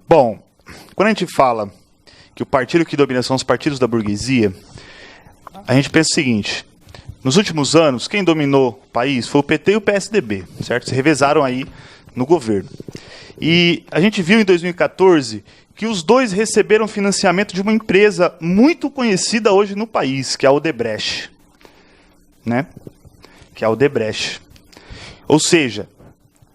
Bom, quando a gente fala que o partido que domina são os partidos da burguesia, a gente pensa o seguinte: nos últimos anos, quem dominou o país foi o PT e o PSDB, certo? Se revezaram aí no governo. E a gente viu em 2014 que os dois receberam financiamento de uma empresa muito conhecida hoje no país, que é a Odebrecht, né? Que é a Odebrecht. Ou seja,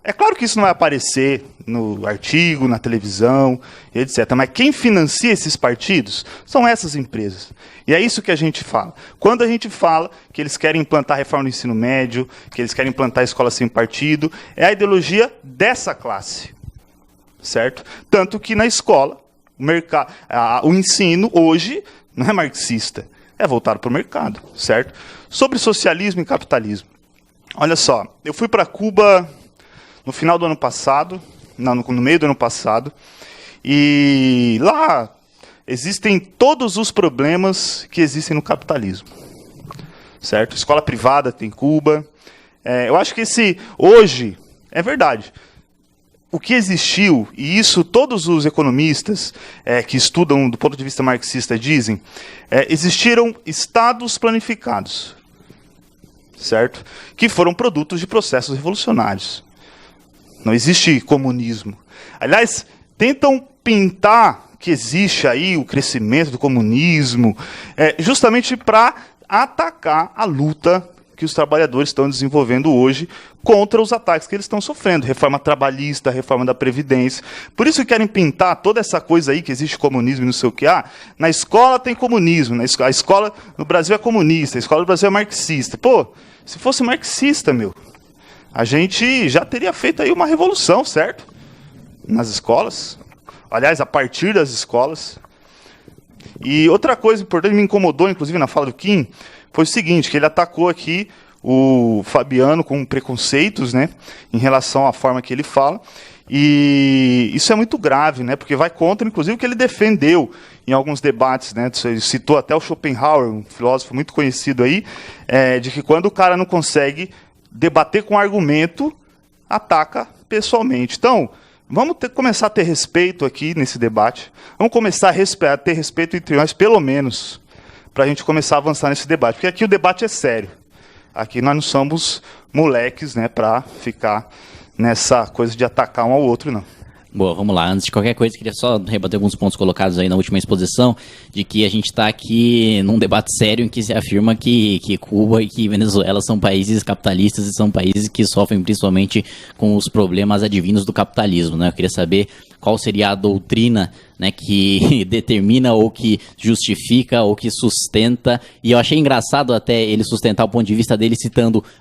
é claro que isso não vai aparecer no artigo, na televisão, etc. Mas quem financia esses partidos são essas empresas. E é isso que a gente fala. Quando a gente fala que eles querem implantar a reforma do ensino médio, que eles querem implantar a escola sem partido, é a ideologia dessa classe. Certo? Tanto que na escola, o ensino hoje não é marxista, é voltado para o mercado. Certo? Sobre socialismo e capitalismo. Olha só, eu fui para Cuba no final do ano passado, no meio do ano passado, e lá existem todos os problemas que existem no capitalismo, certo? Escola privada tem Cuba. Eu acho que hoje, é verdade, o que existiu, e isso todos os economistas que estudam do ponto de vista marxista dizem, existiram estados planificados, certo? Que foram produtos de processos revolucionários. Não existe comunismo. Aliás, tentam pintar que existe aí o crescimento do comunismo, justamente para atacar a luta que os trabalhadores estão desenvolvendo hoje contra os ataques que eles estão sofrendo. Reforma trabalhista, reforma da Previdência. Por isso que querem pintar toda essa coisa aí que existe comunismo e não sei o que. Na escola tem comunismo, a escola no Brasil é comunista, a escola no Brasil é marxista. Pô, se fosse marxista, a gente já teria feito aí uma revolução, certo? Nas escolas. Aliás, a partir das escolas. E outra coisa importante, me incomodou, inclusive, na fala do Kim, foi o seguinte, que ele atacou aqui o Fabiano com preconceitos, né, em relação à forma que ele fala. E isso é muito grave, né, porque vai contra, inclusive, o que ele defendeu em alguns debates, né, ele citou até o Schopenhauer, um filósofo muito conhecido aí, de que quando o cara não consegue debater com argumento, ataca pessoalmente. Então, vamos começar a ter respeito aqui nesse debate. Vamos começar a ter respeito entre nós, pelo menos, para a gente começar a avançar nesse debate. Porque aqui o debate é sério. Aqui nós não somos moleques, né, para ficar nessa coisa de atacar um ao outro, não. Boa, vamos lá. Antes de qualquer coisa, queria só rebater alguns pontos colocados aí na última exposição, de que a gente está aqui num debate sério em que se afirma que Cuba e que Venezuela são países capitalistas e são países que sofrem principalmente com os problemas advindos do capitalismo, né? Eu queria saber qual seria a doutrina, né, que determina ou que justifica ou que sustenta, e eu achei engraçado até ele sustentar o ponto de vista dele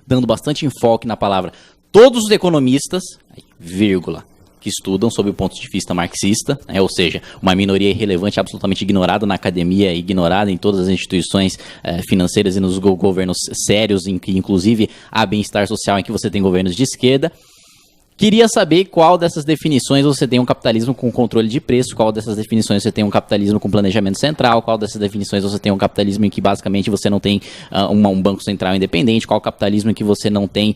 dando bastante enfoque na palavra todos os economistas, vírgula, que estudam sob o ponto de vista marxista, né, ou seja, uma minoria irrelevante, absolutamente ignorada na academia, ignorada em todas as instituições financeiras e nos governos sérios, em que inclusive há bem-estar social, em que você tem governos de esquerda. Queria saber qual dessas definições você tem um capitalismo com controle de preço, qual dessas definições você tem um capitalismo com planejamento central, qual dessas definições você tem um capitalismo em que basicamente você não tem um banco central independente, qual capitalismo em que você não tem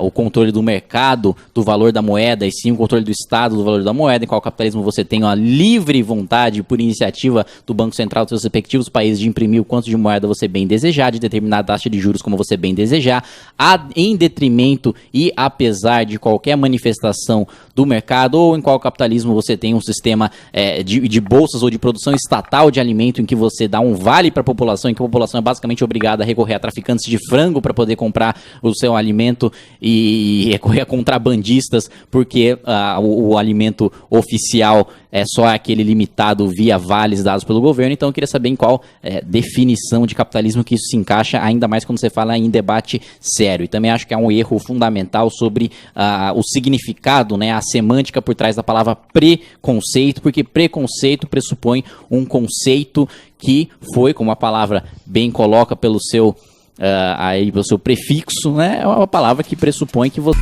o controle do mercado, do valor da moeda, e sim o controle do Estado do valor da moeda, em qual capitalismo você tem a livre vontade por iniciativa do Banco Central dos seus respectivos países de imprimir o quanto de moeda você bem desejar, de determinar a taxa de juros como você bem desejar, em detrimento e apesar de qualquer manifestação do mercado, ou em qual capitalismo você tem um sistema de bolsas ou de produção estatal de alimento em que você dá um vale para a população, em que a população é basicamente obrigada a recorrer a traficantes de frango para poder comprar o seu alimento e recorrer a contrabandistas porque o alimento oficial é só aquele limitado via vales dados pelo governo. Então eu queria saber em qual definição de capitalismo que isso se encaixa, ainda mais quando você fala em debate sério. E também acho que é um erro fundamental sobre o significado, né, a semântica por trás da palavra preconceito, porque preconceito pressupõe um conceito que foi, como a palavra bem coloca pelo seu prefixo, né, é uma palavra que pressupõe que você